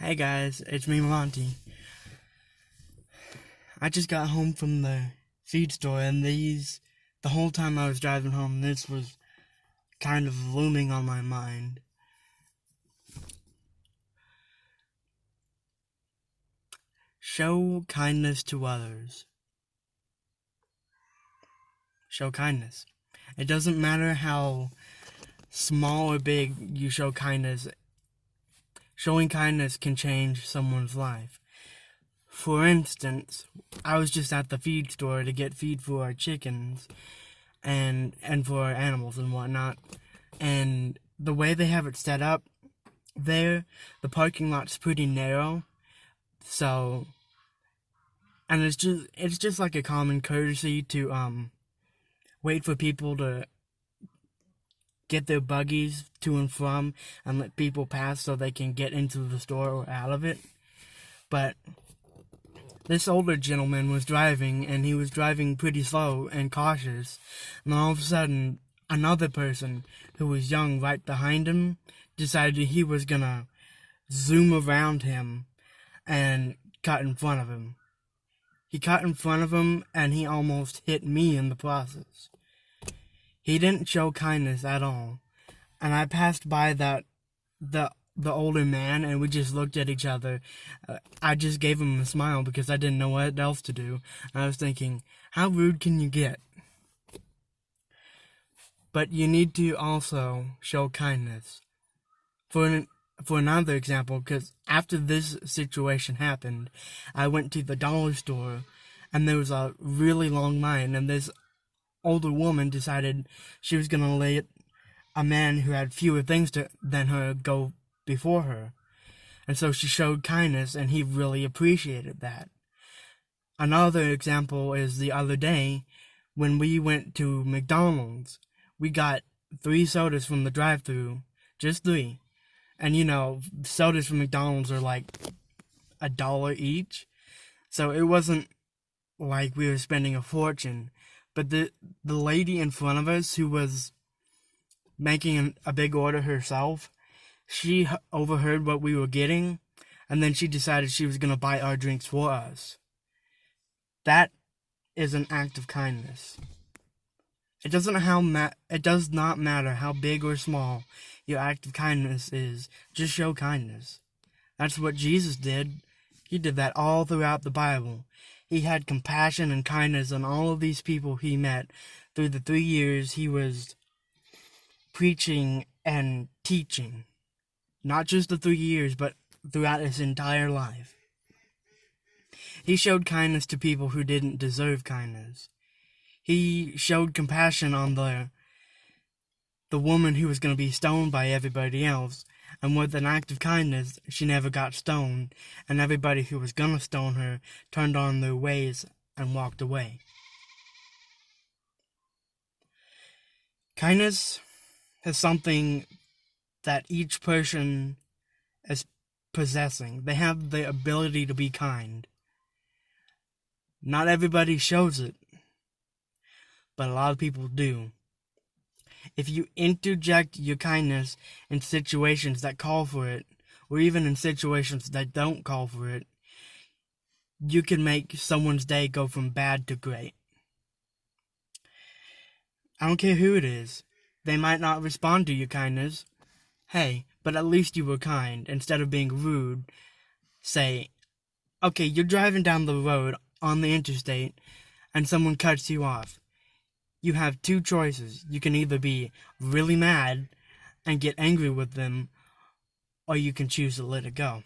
Hey guys, it's me, Monty. I just got home from the feed store, and the whole time I was driving home, this was kind of looming on my mind. Show kindness to others. Show kindness. It doesn't matter how small or big you show kindness. Showing kindness can change someone's life. For instance, I was just at the feed store to get feed for our chickens and for our animals and whatnot. And the way they have it set up there, the parking lot's pretty narrow. So, and it's just like a common courtesy to wait for people to get their buggies to and from and let people pass so they can get into the store or out of it. But this older gentleman was driving, and he was driving pretty slow and cautious. And then all of a sudden, another person who was young right behind him decided he was gonna zoom around him and cut in front of him. He cut in front of him, and he almost hit me in the process. He didn't show kindness at all. And I passed by the older man, and we just looked at each other. I just gave him a smile because I didn't know what else to do. I was thinking, how rude can you get? But you need to also show kindness. For another example, because after this situation happened, I went to the dollar store, and there was a really long line, and this older woman decided she was going to let a man who had fewer things than her go before her. And so she showed kindness, and he really appreciated that. Another example is the other day when we went to McDonald's. We got 3 sodas from the drive-thru, just 3. And sodas from McDonald's are like $1 each. So it wasn't like we were spending a fortune. But the lady in front of us, who was making a big order herself, she overheard what we were getting, and then she decided she was going to buy our drinks for us. That is an act of kindness. It does not matter how big or small your act of kindness is. Just show kindness. That's what Jesus did. He did that all throughout the Bible. He had compassion and kindness on all of these people he met through the 3 years he was preaching and teaching. Not just the 3 years, but throughout his entire life. He showed kindness to people who didn't deserve kindness. He showed compassion on the woman who was going to be stoned by everybody else, and with an act of kindness, she never got stoned, and everybody who was going to stone her turned on their ways and walked away. Kindness is something that each person is possessing. They have the ability to be kind. Not everybody shows it, but a lot of people do. If you interject your kindness in situations that call for it, or even in situations that don't call for it, you can make someone's day go from bad to great. I don't care who it is. They might not respond to your kindness. Hey, but at least you were kind. Instead of being rude, say, okay, you're driving down the road on the interstate, and someone cuts you off. You have 2 choices. You can either be really mad and get angry with them, or you can choose to let it go.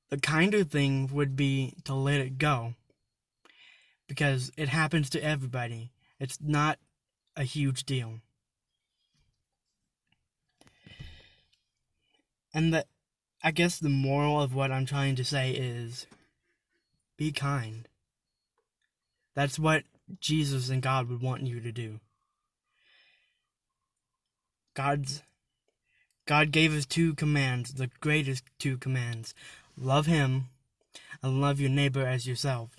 The kinder thing would be to let it go, because it happens to everybody. It's not a huge deal. And I guess the moral of what I'm trying to say is, be kind. That's what Jesus and God would want you to do. God gave us 2 commands, the greatest 2 commands. Love Him and love your neighbor as yourself.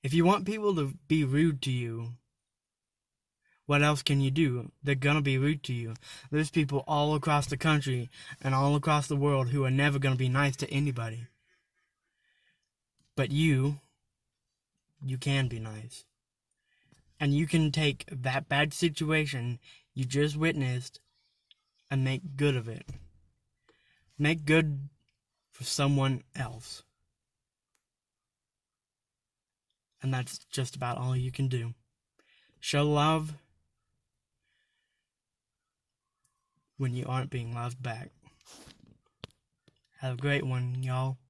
If you want people to be rude to you, What else can you do? They're gonna be rude to you. There's people all across the country and all across the world who are never gonna be nice to anybody. But you can be nice. And you can take that bad situation you just witnessed and make good of it. Make good for someone else. And that's just about all you can do. Show love when you aren't being loved back. Have a great one, y'all.